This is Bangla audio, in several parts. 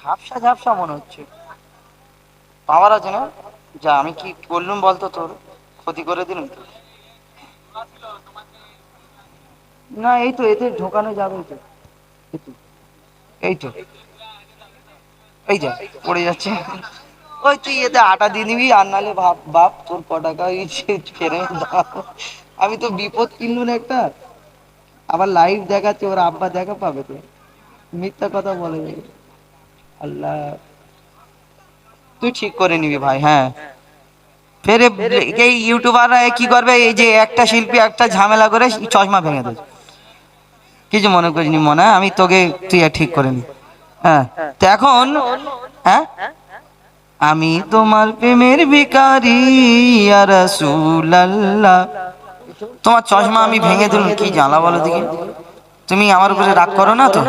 ঝাপসা ঝাপসা মনে হচ্ছে। পাওয়ার আছে না? যা, আমি কি করলুম বলতো, তোর ক্ষতি করে দিলুম তো। না, এই তো এতে ঢোকানো যাবে, তো এই তো, এই তো, এই যা পড়ে যাচ্ছে। ওই তুই এতে আটা দিয়ে দিবি, আর নাহলে ভাব বাপ তোর ক টাকা ফেরে দাও। আমি তো বিপদ কিনলু না একটা, আবার লাইভ দেখাচ্ছে, ওর আব্বা দেখা পাবে তো, মিথ্যা কথা বলে যাবে। আল্লাহ, তুই ঠিক করে নিবি ভাই। হ্যাঁ, ফের এই ইউটিউবাররা কি করবে, এই যে একটা শিল্পী একটা ঝামেলা করে চশমা ভেঙে দেয়, কিছু মনে করিনি, মনে হয় আমি তোকে, তুই আর ঠিক করে নি। হ্যাঁ, তো এখন, হ্যাঁ, আমি তোমার প্রেমের ভিখারি ইয়া রাসূলুল্লাহ। তোমার চশমা আমি ভেঙে দিলাম, কি জ্বালা বলো দিকে। তুমি আমার উপরে রাগ করো না তো?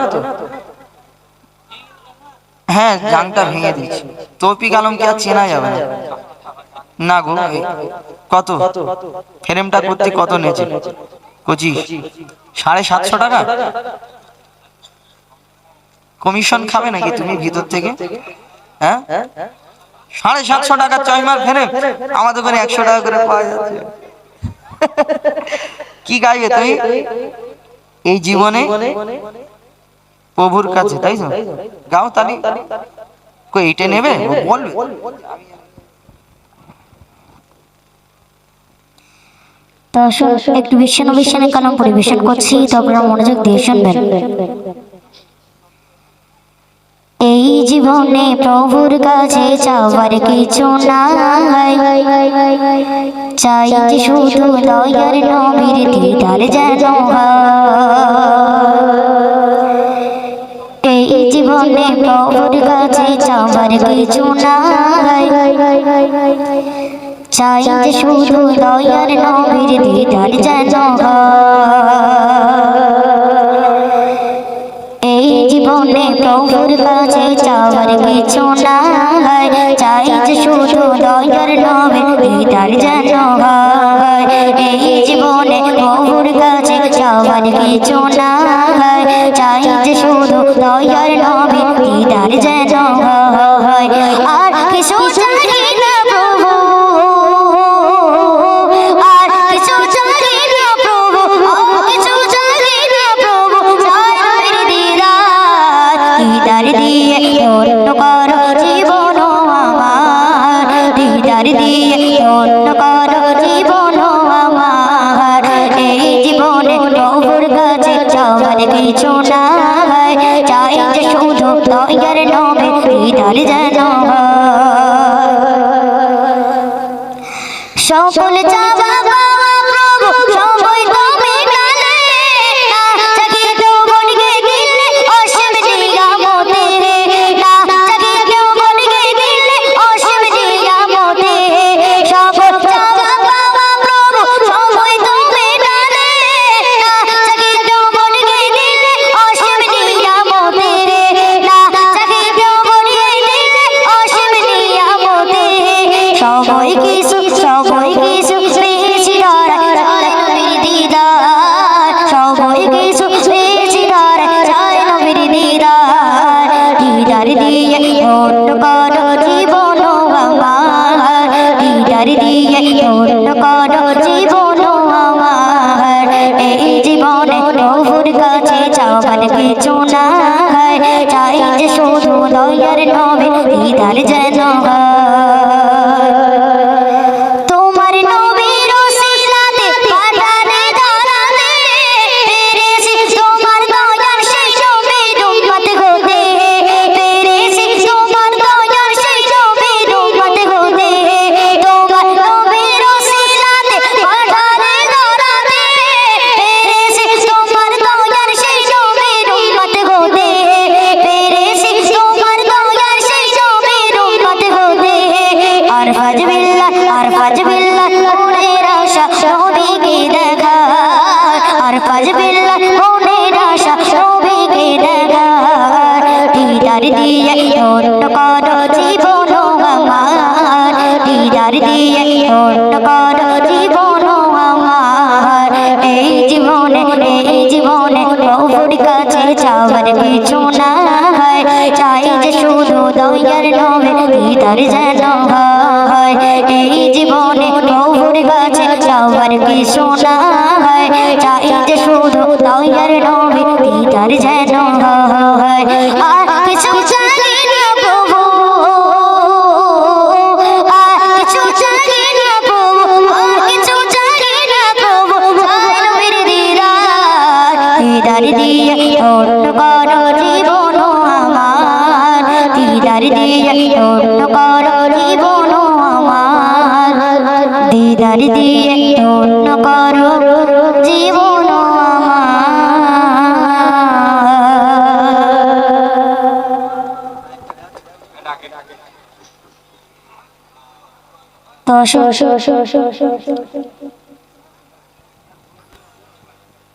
হ্যাঁ, জাংটা ভেঙে দিচ্ছি। তৌফিক আলমকে আর চেনা যাবে না। না গো, কত ফ্রেমটা করতে কত নেছে? 25, 750 টাকা। কমিশন খাবে নাকি তুমি ভিতর থেকে? হ্যাঁ, 750 টাকার চশমার ফ্রেম আমাদের দোকানে 100 টাকা করে পাওয়া যাচ্ছে। কি গাইবে তুমি এই জীবনে প্রভুর কাছে, তাই তো? গাও তালি, কই এইটা নেবে, ও বলবে। তো আসুন একটু বিশ্বনবী কালাম পরিবেশন করছি, তো আপনারা মনোযোগ দিয়ে শুনবেন। এই জীবনে প্রভুর কাছে চাওয়ার কিছু নাই, চাই যে শুধু দয়ার নবীর দিদার যেন হয়। এই জীবনে প্রভুর কাছে চাওয়ার কিছু নাই, চাই যে শুধু দয়ার নবীর দিদার যেন হয়। এই জীবনে প্রভুর কাছে চাওয়ার কিছু নাই, চাই যে শুধু দয়ার নবীর দিদার যেন হয়। এই জীবনে প্রভুর কাছে চাওয়ার কিছু নাই, চাই যে শুধু দয়ার নবীর দিদার যেন হয়। আর কিছু চাই না প্রভু, আর কিছু চাই না প্রভু, কিছু চাই না প্রভু, চাই নবীর দিদার। দিদার দিয়ে ধন্য করো জীবন আমার, দিদার দিয়ে ধন্য করো জীবন আমার। এই জীবনে প্রভুর কাছে চাওয়ার কিছু নাই, চাই যে শুধু দয়ার নবীর দিদার যেন হয়। সকল চাওয়া পাওয়া প্রভু সবই তুমি জানে, চাকিয়ে কেউ বলকে দিলে অসীম নিয়ামতে, চাকিয়ে কেউ বলকে দিলে অসীম নিয়ামতে। সকল চাওয়া পাওয়া প্রভু সবই তুমি জানে, চাকিয়ে কেউ বলকে দিলে অসীম নিয়ামতে, চাকিয়ে কেউ বলকে দিলে অসীম নিয়ামতে। সবাই কিছু সবাই কিছু পেয়েছি ধরায়, চাই নবীর দিদার। সবাই কিছু পেয়েছি ধরায়, চাই নবীর দিদার। দিদার দিয়ে ধন্য করো জীবন আমার, দিদার দিয়ে ধন্য করো জীবন আমার। এই জীবনে প্রভুর কাছে চাওয়ার কিছু নাই, চাই যে শুধু দয়ার নবীর দিদার যেন হয়। তোমার নবীর ওসিলাতে পাঠানে ধরাতে পেরেছি, তোমার দয়ার শেষ নবীর উম্মত হতে পেরেছি, তোমার দয়ার শেষ নবীর উম্মত হতে। তোমার নবীর ওসিলাতে পাঠানে ধরাতে পেরেছি, তোমার দয়ার শেষ নবীর উম্মত হতে পেরেছি, তোমার দয়ার শেষ নবীর উম্মত হতে। আর ফাজ বিল্লাহ, আর ফাজ বিল্লাহ মনের আশা নবীকে দেখার, আর ফাজ বিল্লাহ মনের আশা নবীকে দেখার। দিদার দিয়ে ধন্য করো জীবন আমার, দিদার দিয়ে ধন্য করো জীবন আমার। এই জীবনে এই জীবনে প্রভুর কাছে চাওয়ার কিছু নাই, চাই যে শুধু নবে দিদার যেন হয় এই জীবনে প্রভুর কাছে সবার কিছু না হয় চাই যে শুধু দয়ার নবে দিদার যেন হয় আর কিছু চাই না প্রভু আর কিছু চাই না প্রভু আর কিছু চাই না প্রভু চাই নবীর দিদার দিদার দিয়ে ধন্য করো জীবন আমার দিদার দিয়ে ধন্য করো জীবন আমার দিদার দিয়ে ধন্য করো জীবন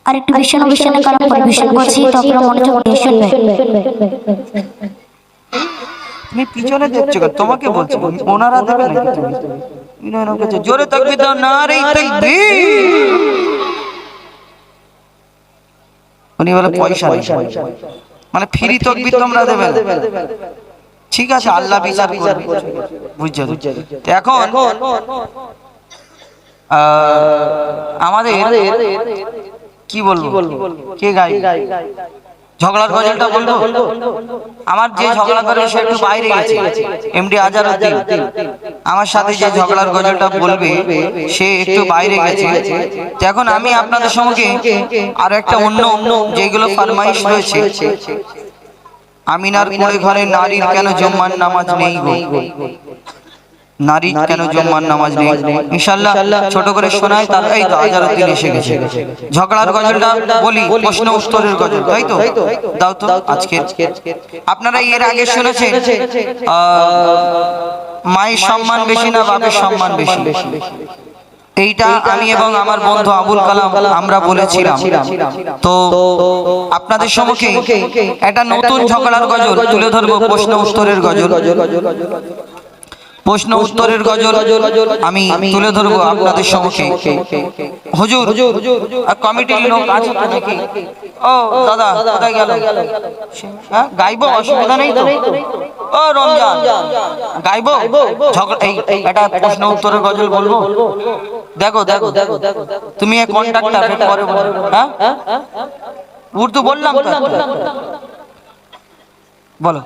আর একটু ভীষণ ভীষণ কারণ পরিবেশন করছি তো আপনারা মনোযোগ দিয়ে শুনবেন তুমি পিছনে দেখছো কেন? তোমাকে বলছি ওনারা দেবে নাকি তুমি বিনয় কাছে জোরে তাকবীর দাও নারে তাকবীর উনি বলে পয়সা নেই মানে ফ্রি তাকবীর তোমরা দেবে না ঠিক আছে আল্লাহ বিচার করবে বুঝছো তো এখন আমাদের কি বলবো কে গাই ঝগড়ার গজলটা বলবো আমার যে ঝগড়া করে সে একটু বাইরে গেছে এমডি আজারউদ্দিন আমার সাথে যে ঝগড়ার গজলটা বলবে সে একটু বাইরে গেছে তো এখন আমি আপনাদের সঙ্গে আর একটা অন্য যেগুলো ফরমাইশ রয়েছে আমিনার কুড়ে ঘরে নারীর কেন জুম্মার নামাজ নেই গো নারী কেন জুম্মার নামাজ নেই ইনশাআল্লাহ ছোট করে শোনাই তার এই তো আজারউদ্দিন এসে গেছে ঝগড়ার গজলটা বলি প্রশ্ন উত্তরের গজল তাই তো দাও তো আজকে আপনারা এর আগে শুনেছেন মায়ের সম্মান বেশি না বাপের সম্মান বেশি এইটা আমি এবং আমার বন্ধু আবুল কালাম আমরা বলেছিলাম তো আপনাদের সম্মুখে একটা নতুন ঝগড়ার গজল তুলে ধরবো প্রশ্ন উত্তরের গজল প্রশ্ন উত্তরের গজল আমি তুলে ধরবো আপনাদের সম্মুখে হুজুর কমিটির লোক আছে নাকি ও দাদা কোথায় গেল হ্যাঁ গাইবো অসুবিধা নেই তো ও রমজান গাইবো এই এটা প্রশ্ন উত্তরের গজল বলবো দেখো দেখো তুমি এক কন্ট্রাক্টর এটা পরে বলো হ্যাঁ উর্দু বললাম তো বলো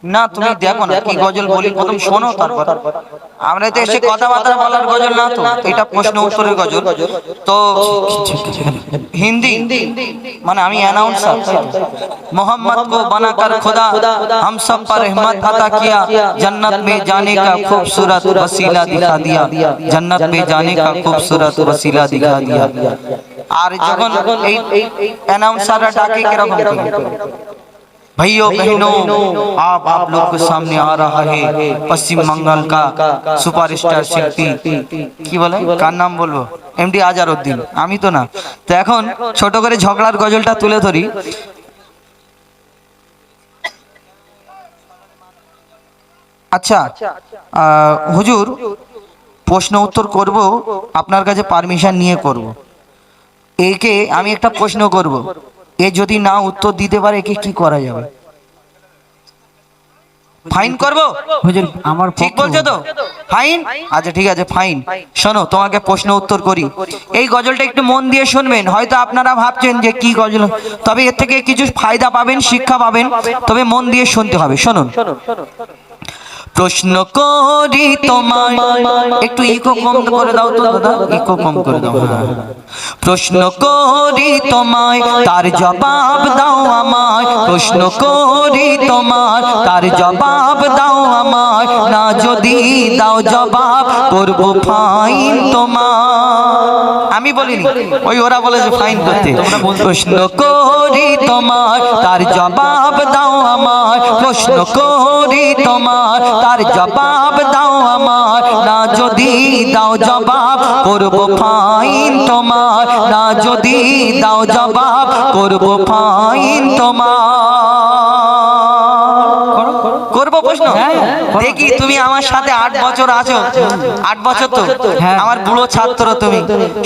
না তুমি দেখো না কি গজল বলি প্রথম শোনো তারপর আমরা তো এসে কথাবার্তা বলার গজল না তো এটা প্রশ্ন উত্তরের গজল তো হিন্দি মানে আমি অ্যানাউন্সার मोहम्मद को बनाकर खुदा हम सब पर रहमत अता किया जन्नत में जाने का खूबसूरत वसीला दिखा दिया जन्नत में जाने का खूबसूरत वसीला दिखा दिया আর যখন এই অ্যানাউন্সাররা ডাকে কিরকম भाइयों बहनों आप लोग के सामने आ रहा है पश्चिम बंगाल का सुपरस्टार शिल्पी কি বলে কার নাম বলবো এমডি আজারউদ্দিন আমি তো না তো এখন ছোট করে ঝগড়ার গজলটা তুলে ধরি আচ্ছা হুজুর প্রশ্ন উত্তর করব আপনার কাছে পারমিশন নিয়ে করব একে আমি একটা প্রশ্ন করব এ যদি না উত্তর দিতে পারে একে কি করা যাবে ফাইন করব হুজুর আমার ঠিক বলছো তো ফাইন আচ্ছা ঠিক আছে ফাইন শোনো তোমাকে প্রশ্ন উত্তর করি এই গজলটা একটু মন দিয়ে শুনবেন হয়তো আপনারা ভাবছেন যে কি গজল তবে এর থেকে কিছু ফায়দা পাবেন শিক্ষা পাবেন তবে মন দিয়ে শুনতে হবে শুনুন প্রশ্ন করি তোমায় একটু ইকো কম করে দাও তো দাদা ইকো কম করে দাও প্রশ্ন করি তোমায় তার জবাব দাও আমায় প্রশ্ন করি তোমায় তার জবাব দাও আমায় না যদি দাও জবাব করব ফাইন তোমায় আমি বলিনি ওই ওরা বলেছে ফাইন করতে প্রশ্ন করি তোমায় তার জবাব দাও আমায় প্রশ্ন করি তোমায় তার জবাব দাও আমায় না যদি দাও জবাব করব ফাইন তোমার না যদি দাও জবাব করব ফাইন তোমার করব প্রশ্ন? দেখি তুমি আমার সাথে 8 বছর আছো, 8 বছর তো আমার বুড়ো ছাত্র, তুমি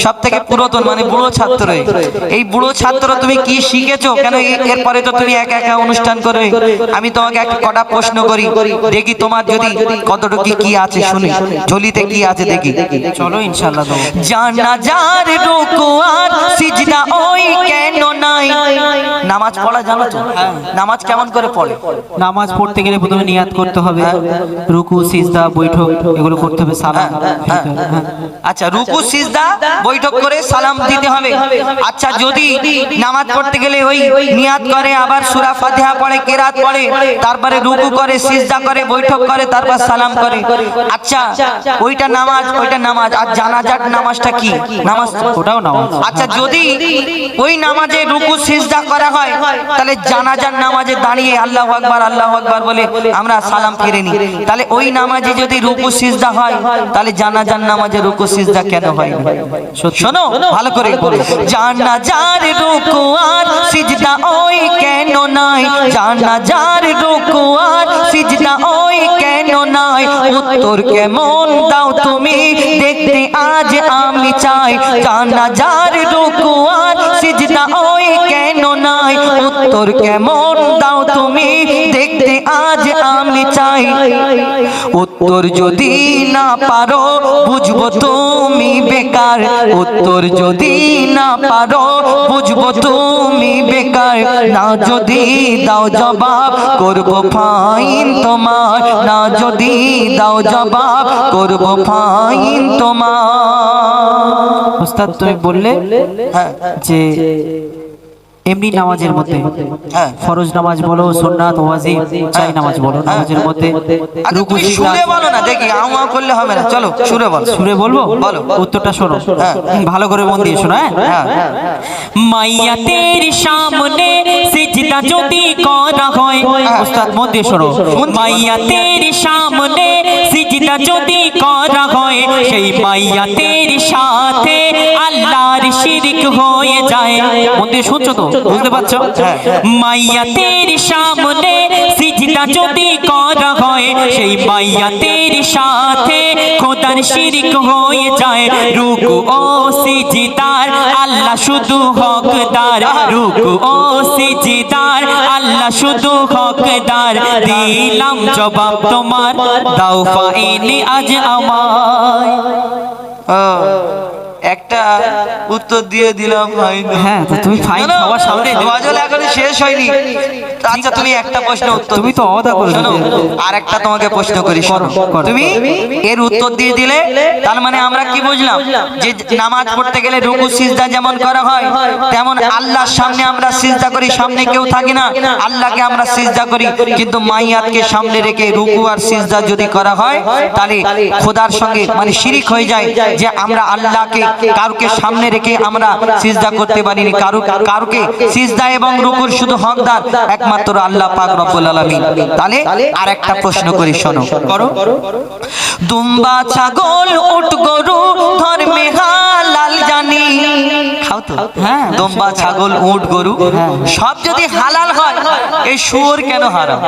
সব থেকে পুরাতন মানে বুড়ো ছাত্র। এই বুড়ো ছাত্র তুমি কি শিখেছো? কেন এরপরে তো তুমি একা একা অনুষ্ঠান করবে। আমি তোমাকে একটা কটা প্রশ্ন করি, দেখি তোমার যদি কতটুকু কি আছে শুনি, ঝুলিতে কি আছে দেখি। চলো ইনশাআল্লাহ দেবো। জানাজার রুকু আর সিজদা ওই কেন নাই? নামাজ পড়া জানো তো? নামাজ কেমন করে পড়ে? নামাজ পড়তে গেলে প্রথমে নিয়াত করতে হবে, রুকু সিজদা বৈঠক এগুলো করতে হবে, সালাম দিতে হবে। আচ্ছা, রুকু সিজদা বৈঠক করে সালাম দিতে হবে। আচ্ছা, যদি নামাজ পড়তে গেলে ওই নিয়াত করে, আবার সূরা ফাতিহা পড়ে, কিরাত পড়ে, তারপরে রুকু করে, সিজদা করে, বৈঠক করে, তারপর সালাম করে, আচ্ছা ওইটা নামাজ? ওইটা নামাজ। আর জানাজার নামাজটা কি নামাজ? ওটাও নামাজ। আচ্ছা, যদি ওই নামাজে রুকু সিজদা করা হয়, তাহলে জানাজার নামাজে দাঁড়িয়ে আল্লাহু আকবার বলে আমরা সালাম ফিরে নিই। তাহলে ওই নামাজে যদি রুকু সিজদা হয়, তাহলে জানাজার নামাজে রুকু সিজদা কেন হয় না? শোনো ভালো করে, জানাজার রুকু আর সিজদা ওই কেন নাই? জানাজার রুকু আর সিজদা ওই কেন নাই? উত্তর কেমন দাও তুমি, দেখতে আজ আমি চাই। জানাজার রুকু আর সিজদা ওই কেন নাই? উত্তর কেমন দাও তুমি, দেখতে আজ আমি চাই। উত্তর যদি না পারো বুঝবো তুমি বেকার। উত্তর যদি না পারো বুঝবো তুমি বেকার। না যদি দাও জবাব করবো ফাইন তোমার। না যদি দাও জবাব করবো ফাইন তোমার। উস্তাদ তুমি বললে যে এমনি নামাজের মধ্যে ফরজ নামাজ বলো, সুন্নাত, ওয়াজিব, চাই নামাজ বলো, নামাজের মধ্যে রুকু সুরে বলো না, দেখি আমা করলে হবে না, চলো সুরে বলো। সুরে বলবো? বলো। উত্তরটা শোনো, ভালো করে মন দিয়ে শোনো। মাইয়াতের সামনে সিজদা যদি করা হয়, উস্তাদ মন দিয়ে শোনো, মাইয়াতের সামনে সিজদা যদি করা হয়, সেই মাইয়াতের সাথে আল্লাহর শিরক হয়ে যায়। মন দিয়ে শুনছো তো? বুঝতে পারছো? মাইয়াতের সামনে সিজদা যদি করা হয়, সেই মাইয়াতের সাথে খোদার শিরক হয়ে যায়। রুকু ও সিজদার আল্লাহ শুধু হকদার। রুকু ও সিজদার আল্লাহ শুধু হকদার। দিলাম জবাব তোমার, দাও ফাইলি আজ আমায়। একটা উত্তর দিয়ে দিলাম ভাই। হ্যাঁ, তো তুমি ফাইন খাওয়ার সামনে গজল এখনো শেষ হয়নি। আচ্ছা, তুমি একটা প্রশ্ন উত্তর, তুমি তো অদা করে শোনো, আর একটা তোমাকে প্রশ্ন করি, শোনো। তুমি এর উত্তর দিয়ে দিলে, তার মানে আমরা কি বুঝলাম? যে নামাজ পড়তে গেলে রুকু সিজদা যেমন করা হয়, তেমন আল্লাহর সামনে আমরা সিজদা করি। সামনে কেউ থাকে না, আল্লাহকে আমরা সিজদা করি। কিন্তু মাইয়াতকে সামনে রেখে রুকু আর সিজদা যদি করা হয়, তাহলে খোদার সঙ্গে মানে শিরিক হয়ে যায়। যে আমরা আল্লাহকে কারুকে সামনে রেখে আমরা সিজদা করতে পারিনি। কারুকে সিজদা এবং রুকুর শুধু হকদার একমাত্র আল্লাহ পাক রব্বুল আলামিন। তাহলে আর একটা প্রশ্ন করি, শোনো, করো। দুম্বা, ছাগল, উট, গরু ধর্মে হালাল জানি। খাও তো? হ্যাঁ। দুম্বা, ছাগল, উট, গরু সব যদি হালাল হয়, এই শুয়োর কেন হারাম?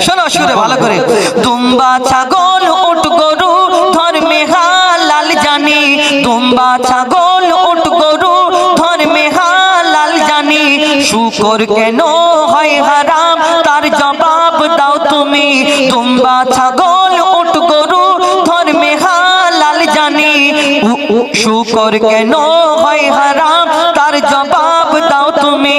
শোনো সুরে ভালো করে। দুম্বা, ছাগল, উট, গরু ধর্মে হালাল জানি। দুম্বা, ছাগল, উট, গরু ধর্মে হালাল জানি। শুকর কেন হয় হারাম, তার জবাব দাও তুমি। দুম্বা, ছাগল, উট, গরু ধর্মে হালাল জানি। শুকর কেন হয় হারাম, তার জবাব দাও তুমি।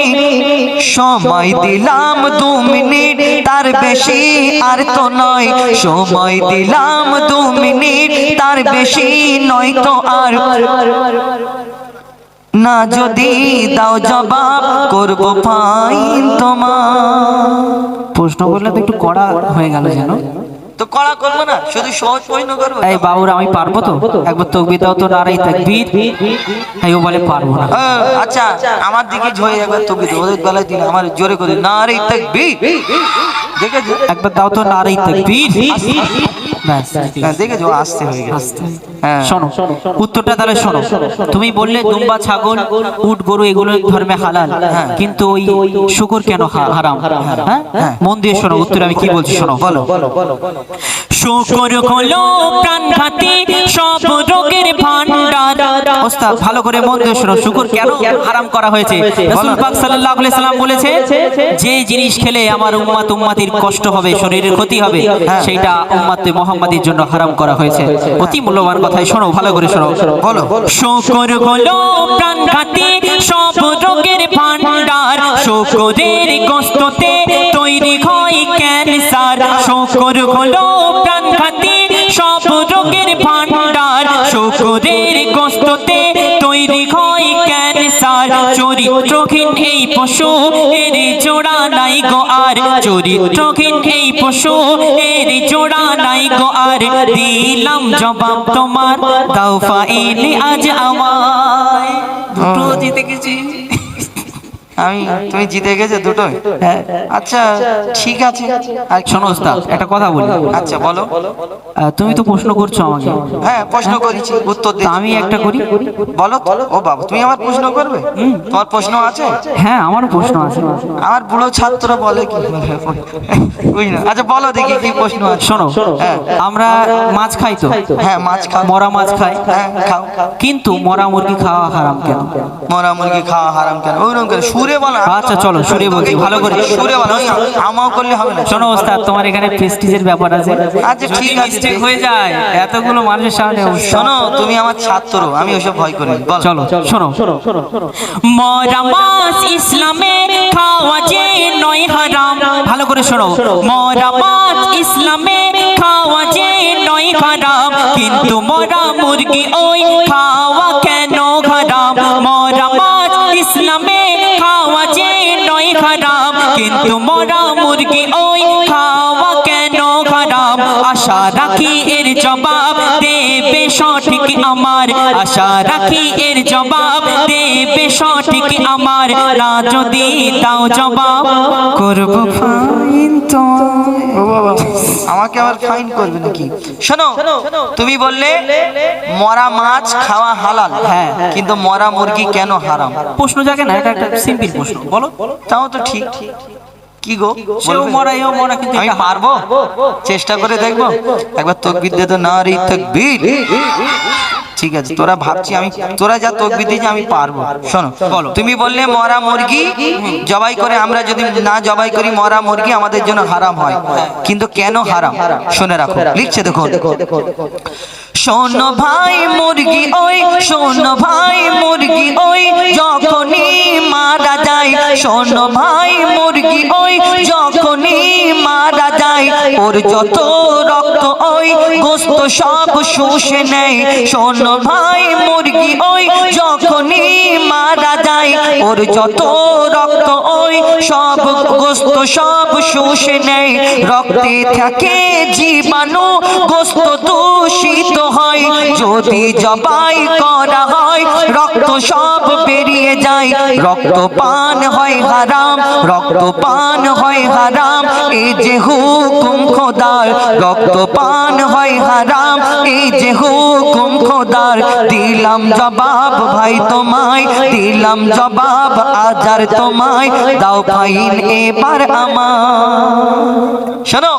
সময় দিলাম 2 মিনিট, তার বেশি আর তো নয়। সময় দিলাম 2 মিনিট, তার বেশি নয় তো আর। না যদি দাও জবাব করবো ফাইন তোমার। প্রশ্ন করলে তো একটু কড়া হয়ে গেল যেন। তো কড়া করবো না, শুধু সহজ প্রশ্ন করবো। এই বাবুরা, আমি পারবো তো? একবার তাকবীর দাও তো, নারাই তাকবীর। এই ও বলে পারবো না। আচ্ছা, আমার দিকে ঝরে একবার তাকবীর, ওদের গলায় দিন, আমার জোরে করে নারাই তাকবীর। দেখেছো? একবার দাও তো, নারাই তাকবীর। ব্যাস হ্যাঁ, দেখেছো আসতে হয়ে গেছে। আস্তে। হ্যাঁ শোনো উত্তরটা তাহলে শোনো। তুমি বললে দুম্বা ছাগল উট গরু এগুলো ধর্মে হালাল, কিন্তু ওই শুকর কেন হারাম? হ্যাঁ মন দিয়ে শোনো উত্তর আমি কি বলছি শোনো। বলো। শুকর হলো প্রাণঘাতী সব রোগের ভান্ডার। ওস্তাদ ভালো করে মন দিয়ে শোনো, শুকর কেন হারাম করা হয়েছে? রাসূল পাক সাল্লাল্লাহু আলাইহি সাল্লাম বলেছে যে জিনিস খেলে আমার উম্মতির কষ্ট হবে, শরীরের ক্ষতি হবে, সেইটা উম্মতে মুহাম্মাদির জন্য হারাম করা হয়েছে। অতি মূল্যবান কথাই শোনো, ভালো করে শোনো। বলো। শুকর হলো প্রাণঘাতী সব রোগের ভান্ডার, শুকরের গোশতে তৈরি হয় ক্যান্সার। শুকর হলো প্রাণঘাতী সব রোগের ভান্ডার, শুকরের গোশতে তৈরি হয় ক্যান্সার। চরিত্রহীন এই পশু এর জোড়া নাই গো আর, চরিত্রহীন এই পশু এর জোড়া নাই গো আর। দিলাম জবাব তোমার, দাও ফাইলে আজ আমায়। দুটো জিতে গেছি তুমি জিতে গেছে দুটোই? আচ্ছা ঠিক আছে। আর শোনো ওস্তাদ একটা কথা বলি। আচ্ছা বলো। তুমি তো প্রশ্ন করছো আমাকে, হ্যাঁ প্রশ্ন করেছি, উত্তর তা দিচ্ছি। আমি একটা করি। বলো। ও বাবা, তুমি আমার প্রশ্ন করবে? তোমার প্রশ্ন আছে? হ্যাঁ আমারও প্রশ্ন আছে। আমার বুড়ো ছাত্র বলে কি বুঝলো? আচ্ছা বলো দেখি কি প্রশ্ন আছে। শোনো, হ্যাঁ আমরা মাছ খাই তো, হ্যাঁ মাছ খাও। মরা মাছ খাই, হ্যাঁ খাও। কিন্তু মরা মুরগি খাওয়া হারাম কেন? মরা মুরগি খাওয়া হারাম কেন? ওইরকম কেন? সুরে বলো। আচ্ছা চলো সুরে বলছি, ভালো করে সুরে বলো, আমাও করলে হবে না। শোনো ওস্তাদ, তোমার এখানে প্রেস্টিজের ব্যাপার আছে। আচ্ছা ঠিক আছে, মিস্টেক হয়ে যায় এতগুলো মানুষের সামনে। শোনো তুমি আমার ছাত্র, আমি ওসব ভয় করি না। বলো। চলো শোনো। মরা মাছ ইসলামে খাওয়া যে নয় হারাম। ভালো করে শোনো, মরা মাছ ইসলামে খাওয়া যে নয় হারাম, কিন্তু মরা মুরগি ওই খাওয়া কেন হারাম? মরা মাছ ইসলামে খাওয়া যে নয় হারাম, কিন্তু মরা মুরগি ওই খাওয়া কেন হারাম? আশা রাখি এর জবাব দেবে সঠিক আমার, আশা রাখি এর জবাব দেবে সঠিক আমার। না যদি দাও জবাব করব ফাইন তো। ও বাবা, আমাকে আবার ফাইন করবে নাকি? শোনো তুমি বললে মরা মাছ খাওয়া হালাল, হ্যাঁ, কিন্তু মরা মুরগি কেন হারাম? প্রশ্ন জাগে না, এটা একটা সিম্পল প্রশ্ন। বলো। তাও তো ঠিক। কি গো সেও মরা এও মরা, কিন্তু আমি এটা পারবো? চেষ্টা করে দেখবো একবার। তাকবীর দে তো, নারী তাকবীর। ঠিক আছে, তোরা ভাবছি আমি, তোরা যা তাকবীর দিয়েছি আমি পারবো। শোনো বলো। তুমি বললে মরা মুরগি জবাই করে, আমরা যদি না জবাই করি মরা মুরগি আমাদের জন্য হারাম হয়, কিন্তু কেন হারাম শুনে রাখো। লিখছে দেখো। শোনো ভাই মুরগি ওই, শোনো ভাই মুরগি ওই যখনই মারা যায়, শোনো ভাই মুরগি ওই যখনই মারা যায়, ওর যত রক্ত ওই গোস্ত সব শুষে নেয়। শোনো ভাই মুরগি ওই যখনই মারা যায়, ওর যত রক্ত ওই সব গোস্ত সব শুষে নেয়। রক্তে থাকে জীবাণু, গোস্ত দূষিত হয়, যদি জবাই করা হয় রক্ত সব বেরিয়ে যায়। রক্তপান হয় হারাম, রক্তপান হয় হারাম, এই যে হুকুম খোদার। রক্তপান হয় হারাম, এই যে হুকুম খোদার। দিলাম জবাব ভাই তোমায়, দিলাম জবাব আজার তোমায়, দাও ফাইন এবার আমার। শোনো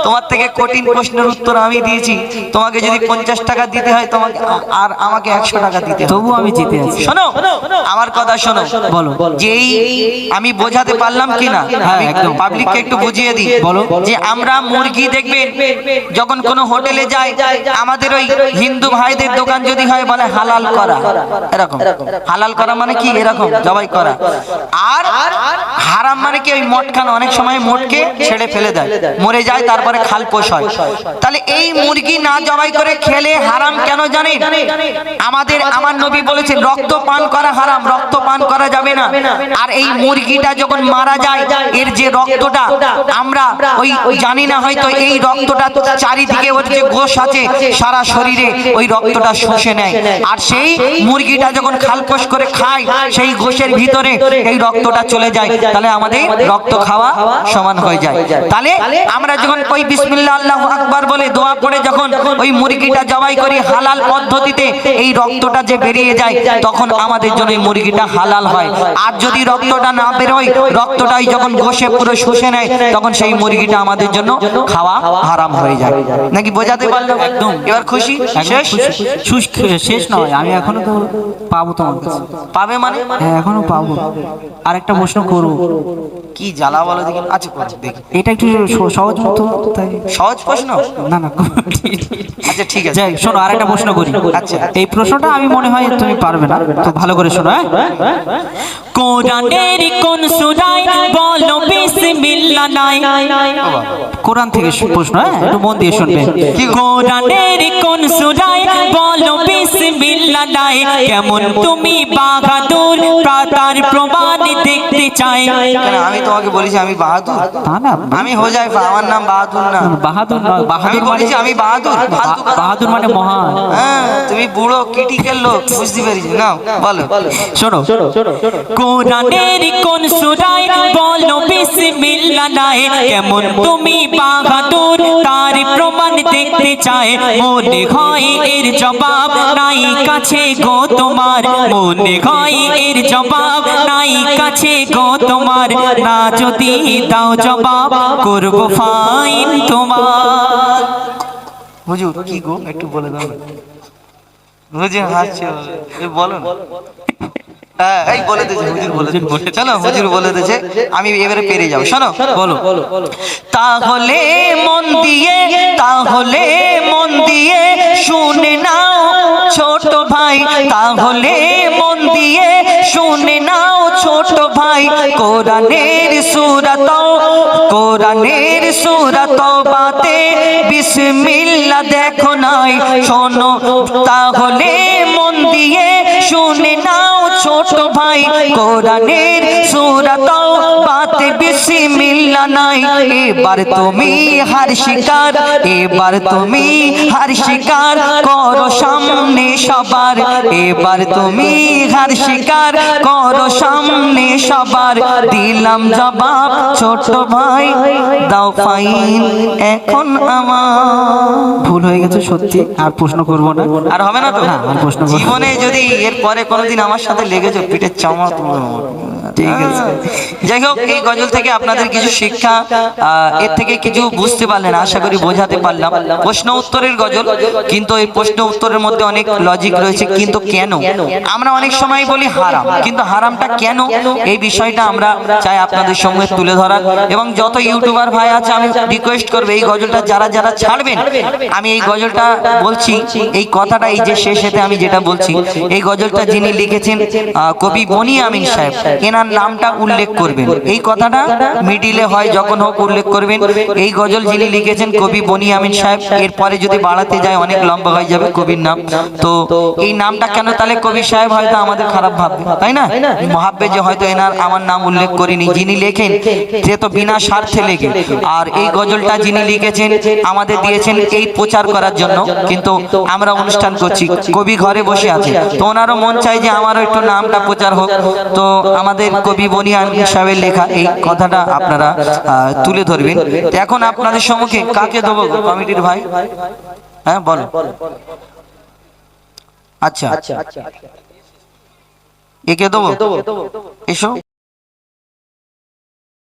তোমার থেকে কঠিন প্রশ্নের উত্তর আমি দিয়েছি, তোমাকে যদি 50 টাকা দিতে হয় তোমাকে, আর আমাকে 100 টাকা দিতে হবে, তবু আমি জিতে আছি। শোনো আমার কথা শোনো। বলো। যেই আমি বোঝাতে পারলাম কিনা, হ্যাঁ, আমি একদম। পাবলিককে একটু বুঝিয়ে দিই। বলো। যে আমরা মুরগি দেখবেন যখন কোনো হোটেলে যাই, আমাদের ওই হিন্দু ভাইদের দোকান যদি হয় বলে হালাল করা, এরকম। হালাল করা মানে কি? এরকম জবাই করা। আর হারাম মানে কি? ওই মটকানো, অনেক সময় মটকে ছেড়ে ফেলে দেয়, মরে যায়, তারপরে খালপোষ হয়। তাহলে এই মুরগি না জবাই করে খেলে হারাম কেন জানেন? আমার নবী বলেছেন রক্ত পান করা হারাম, রক্ত পান করা যাবে না। আর এই মুরগিটা যখন মারা যায়, এর যে রক্তটা আমরা ওই জানি না, হয়তো এই রক্তটা চারিদিকে ওর যে গোশ আছে সারা শরীরে, ওই রক্তটা শুষে নেয়। আর সেই মুরগিটা যখন খালপোষ করে খায়, সেই গোশের ভিতরে এই রক্তটা চলে যায়। তাহলে আমাদের রক্ত খাওয়া সমান হয়ে যায়। তাহলে আমরা যখন ওই বিসমিল্লাহ আল্লাহু আকবার বলে দোয়া করে যখন ওই মুরগিটা জবাই করি হালাল পদ্ধতিতে, এই রক্তটা যে বেরিয়ে যায় তখন আমাদের জন্য এই মুরগিটা হালাল হয়। আর যদি রক্তটা না বেরোয়, রক্তটাই যখন ঘষে পুরো শুষে নেয়, তখন সেই মুরগিটা আমাদের জন্য খাওয়া হারাম হয়ে যায়। নাকি বোঝাতে পারলাম? একদম। এবার খুশি? শেষ? শেষ নয়, আমি এখনো তো পাবো তোমার কাছে। পাবে মানে? হ্যাঁ এখনো পাবো। আরেকটা প্রশ্ন করবো। কি জ্বালা বলো দেখি। আচ্ছা করো, দেখি। এটা একটু সহজ মতো, তাই সহজ প্রশ্ন? না না আচ্ছা ঠিক আছে। যাই শোনো, আরেকটা প্রশ্ন করি। আচ্ছা। এই প্রশ্নটা আমি মনে হয় তুমি পারবে না, তো ভালো করে শোনো। কোরআনের কোন সূরায় বলো বিসমিল্লাহ নাই? কোরআন থেকে প্রশ্ন, হ্যাঁ একটু মন দিয়ে শুনবে। কোরআনের কোন সূরায় বলো বিসমিল্লাহ নাই? কেমন তুমি বাহাদুর, তার প্রমাণ দেখতে চাই। আমি তোমাকে বলেছি আমি বাহাদুর? তা না, আমি হোজাইফা, আমার নাম বাহাদুর না। বাহাদুর নয়, আমি বাহাদুর মানে বলেছি আমি বাহাদুর। বাহাদুর মানে মহান। হ্যাঁ তুমি বুড়ো ক্রিটিক্যাল লোক, বুঝতে পেরেছি। না বলো। শোনো, কোরআনের কোন সূরায় বলো বিসমিল্লাহ নাই? কেমন তুমি বাহাদুর, তার প্রমাণ দেখতে চায়। মনে হয় এর জবাব নাই কাছে গো তোমার, মনে হয় এর জবাব নাই কাছে গো তোমার। না যদি দাও জবাব করব ফাইন তোমার। হুজুর কি গো একটু বলে দাও না। হুজুর হাসছো, বলো না। হ্যাঁ এই বলে দিয়েছে হুজুর, বলে দিয়েছে। চলো হুজুর বলে দিয়েছে, আমি এবারে পেরে যাবো। শোনো, বলো। তাহলে মন দিয়ে, তাহলে মন দিয়ে শুনে নাও ছোট ভাই, তাহলে মন দিয়ে শুনে নাও ছোট ভাই। কোরআনের সূরা কোরআনের সূরা তওবাতে বিসমিল্লাহ দেখো নাই। শোনো তাহলে মন দিয়ে শুনে নাও ছোট ভাই, কোরআনের সূরা তওবাতে বিসমিল্লাহ নাই। এবার তুমি হার শিকার, এবার তুমি হার শিকার করো সামনে সবার। এবার তুমি হার শিকার করো সামনে সবার। দিলাম জবাব ছোট ভাই, দাও ফাইন এখন আমার। ভুল হয়ে গেছে সত্যি, আর প্রশ্ন করবো না। আর হবে না তো? না, আর প্রশ্ন করবো না। জীবনে যদি এর পরে কোনোদিন আমার সাথে লেগেছো পিঠের চামড়া তুলে নেবো। ঠিক আছে। যাই হোক, এই গজল থেকে আপনাদের কিছু শিক্ষা, এর থেকে কিছু বুঝতে পারলেন, আশা করি বোঝাতে পারলাম। প্রশ্ন উত্তরের গজল, কিন্তু এই প্রশ্ন উত্তরের মধ্যে অনেক লজিক রয়েছে। কিন্তু কেন আমরা অনেক সময় বলি হারাম, কিন্তু হারামটা কেন, এই বিষয়টা আমরা চাই আপনাদের সঙ্গে তুলে ধরার। এবং যত ইউটিউবার ভাই আছে আমি রিকোয়েস্ট করবো, এই গজলটা যারা যারা ছাড়বেন, আমি এই গজলটা বলছি, এই কথাটা এই যে শেষেতে আমি যেটা বলছি, এই গজলটা যিনি লিখেছেন কবি বনি আমিন সাহেব, এনার নামটা উল্লেখ করবেন। এই কথাটা মিডিলে হয় যখন হোক উল্লেখ করবেন। এই গজল যিনি লিখেছেন কবি বনি আমিন সাহেব। এরপরে যদি বাড়াতে যায় অনেক লম্বা হয়ে যাবে কবির নাম। তো এই নামটা কেন, তাহলে কবি সাহেব হয়তো আমাদের খারাপ ভাববে, তাই না? ভাববে যে হয়তো এনার আমার নাম উল্লেখ করিনি। যিনি লেখেন সে তো বিনা স্বার্থে লেখে। আর এই গজলটা যিনি লিখেছেন আমাদের দিয়েছেন এই প্রচার করার জন্য। কিন্তু আমরা অনুষ্ঠান করছি, কবি ঘরে বসে আছে, তো ওনারও মন চাই যে আমারও একটু নামটা প্রচার হোক। তো আমাদের কবি বনি আমিন সাহেবের লেখা এই কথাটা আপনারা তুলে ধরবেন। এখন আপনাদের সম্মুখে কাকে দেবো কমিটির ভাই? হ্যাঁ বলো। আচ্ছা একে দেবো, এসো।